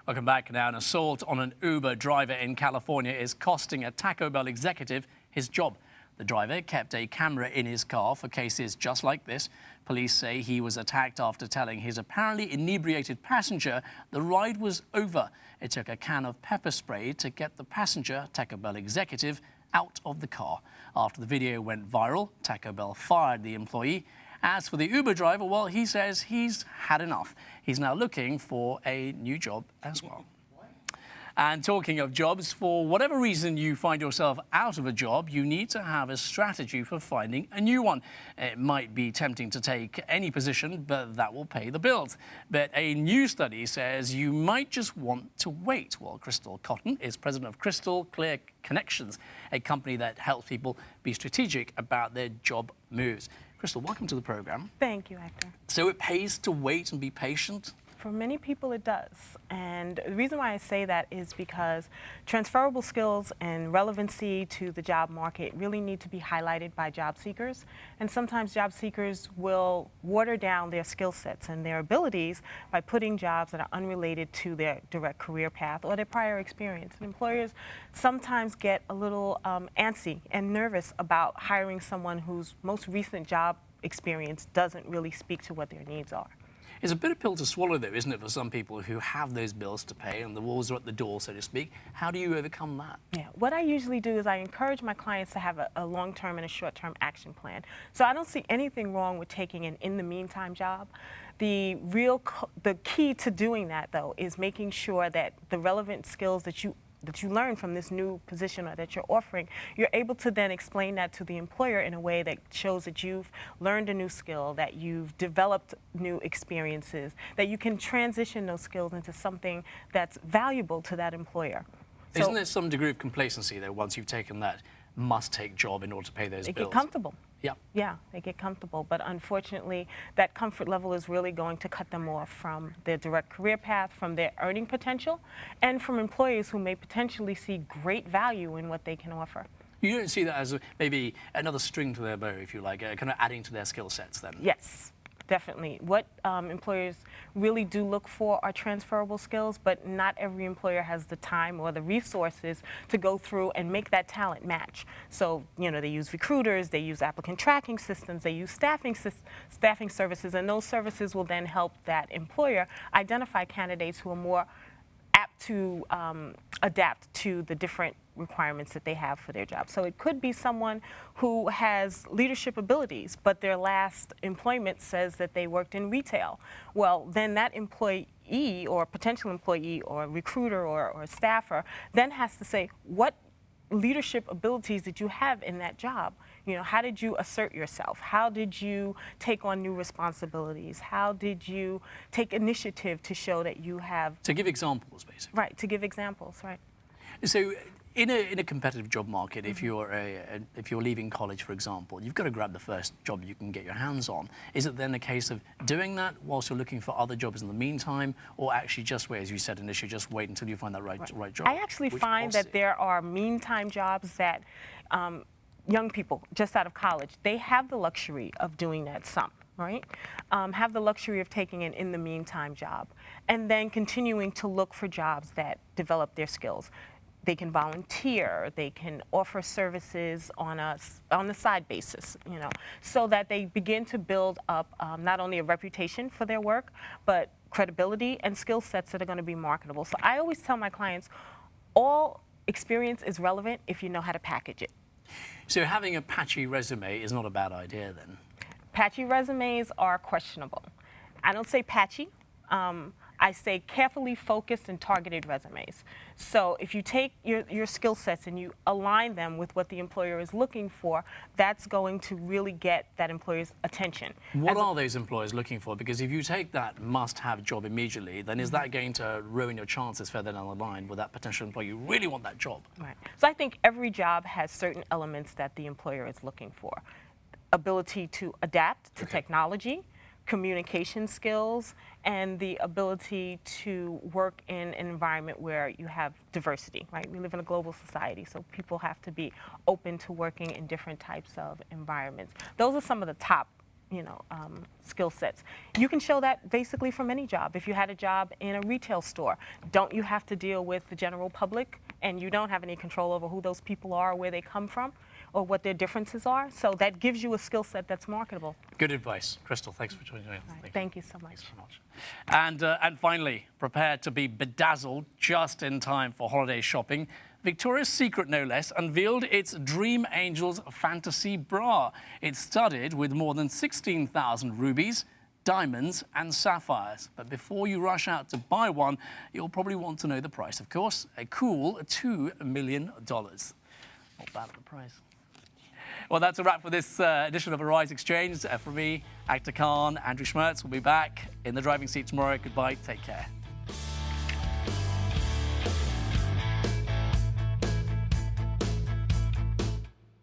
Welcome back. Now, an assault on an Uber driver in California is costing a Taco Bell executive his job. The driver kept a camera in his car for cases just like this. Police say he was attacked after telling his apparently inebriated passenger the ride was over. It took a can of pepper spray to get the passenger, Taco Bell executive, out of the car. After the video went viral, Taco Bell fired the employee. As for the Uber driver, well, he says he's had enough. He's now looking for a new job as well. And talking of jobs, for whatever reason you find yourself out of a job, you need to have a strategy for finding a new one. It might be tempting to take any position, but that will pay the bills. But a new study says you might just want to wait. Well, Crystal Cotton is president of Crystal Clear Connections, a company that helps people be strategic about their job moves. Crystal, welcome to the program. Thank you, Hector. So it pays to wait and be patient? For many people it does. And the reason why I say that is because transferable skills and relevancy to the job market really need to be highlighted by job seekers. And sometimes job seekers will water down their skill sets and their abilities by putting jobs that are unrelated to their direct career path or their prior experience. And employers sometimes get a little antsy and nervous about hiring someone whose most recent job experience doesn't really speak to what their needs are. It's a bitter pill to swallow, though, isn't it, for some people who have those bills to pay and the walls are at the door, so to speak. How do you overcome that? Yeah, what I usually do is I encourage my clients to have a long-term and a short-term action plan. So I don't see anything wrong with taking an in-the-meantime job. The key to doing that, though, is making sure that the relevant skills that you learn from this new position or that you're offering, you're able to then explain that to the employer in a way that shows that you've learned a new skill, that you've developed new experiences, that you can transition those skills into something that's valuable to that employer. Isn't there some degree of complacency, though, once you've taken that must-take job in order to pay those bills? They get comfortable. Yeah. Yeah, they get comfortable. But unfortunately, that comfort level is really going to cut them off from their direct career path, from their earning potential, and from employees who may potentially see great value in what they can offer. You don't see that as maybe another string to their bow, if you like, kind of adding to their skill sets then? Yes. Definitely. What employers really do look for are transferable skills, but not every employer has the time or the resources to go through and make that talent match. So, you know, they use recruiters, they use applicant tracking systems, they use staffing services, and those services will then help that employer identify candidates who are more apt to adapt to the different requirements that they have for their job. So it could be someone who has leadership abilities, but their last employment says that they worked in retail. Well, then that employee or potential employee or recruiter or staffer then has to say, what leadership abilities did you have in that job? You know, how did you assert yourself? How did you take on new responsibilities? How did you take initiative to show that you have... To give examples, basically. Right, to give examples, right. So in a competitive job market, if you're leaving college, for example, you've got to grab the first job you can get your hands on. Is it then a case of doing that whilst you're looking for other jobs in the meantime, or actually just wait, as you said initially, just wait until you find that right job? I actually find that there are meantime jobs that young people just out of college, they have the luxury of doing that some. Right? Have the luxury of taking an in-the-meantime job and then continuing to look for jobs that develop their skills. They can volunteer, they can offer services on a side basis, you know, so that they begin to build up not only a reputation for their work, but credibility and skill sets that are going to be marketable. So I always tell my clients, all experience is relevant if you know how to package it. So having a patchy resume is not a bad idea then? Patchy resumes are questionable. I don't say patchy. I say carefully focused and targeted resumes. So if you take your skill sets and you align them with what the employer is looking for, that's going to really get that employer's attention. What are those employers looking for? Because if you take that must-have job immediately, then is that going to ruin your chances further down the line with that potential employee? You really want that job. Right. So I think every job has certain elements that the employer is looking for. Ability to adapt to technology, communication skills, and the ability to work in an environment where you have diversity, right? We live in a global society, so people have to be open to working in different types of environments. Those are some of the top skill sets. You can show that basically from any job. If you had a job in a retail store, don't you have to deal with the general public, and you don't have any control over who those people are, where they come from, or what their differences are? So that gives you a skill set that's marketable. Good advice. Crystal, thanks for joining us. Right, thank you so much. Thanks so much. And finally, prepare to be bedazzled just in time for holiday shopping. Victoria's Secret, no less, unveiled its Dream Angels Fantasy Bra. It's studded with more than 16,000 rubies, diamonds and sapphires. But before you rush out to buy one, you'll probably want to know the price, of course. A cool $2 million. Not bad at the price. Well, that's a wrap for this edition of Arise Exchange. From me, Actor Khan, Andrew Schmertz will be back in the driving seat tomorrow. Goodbye, take care.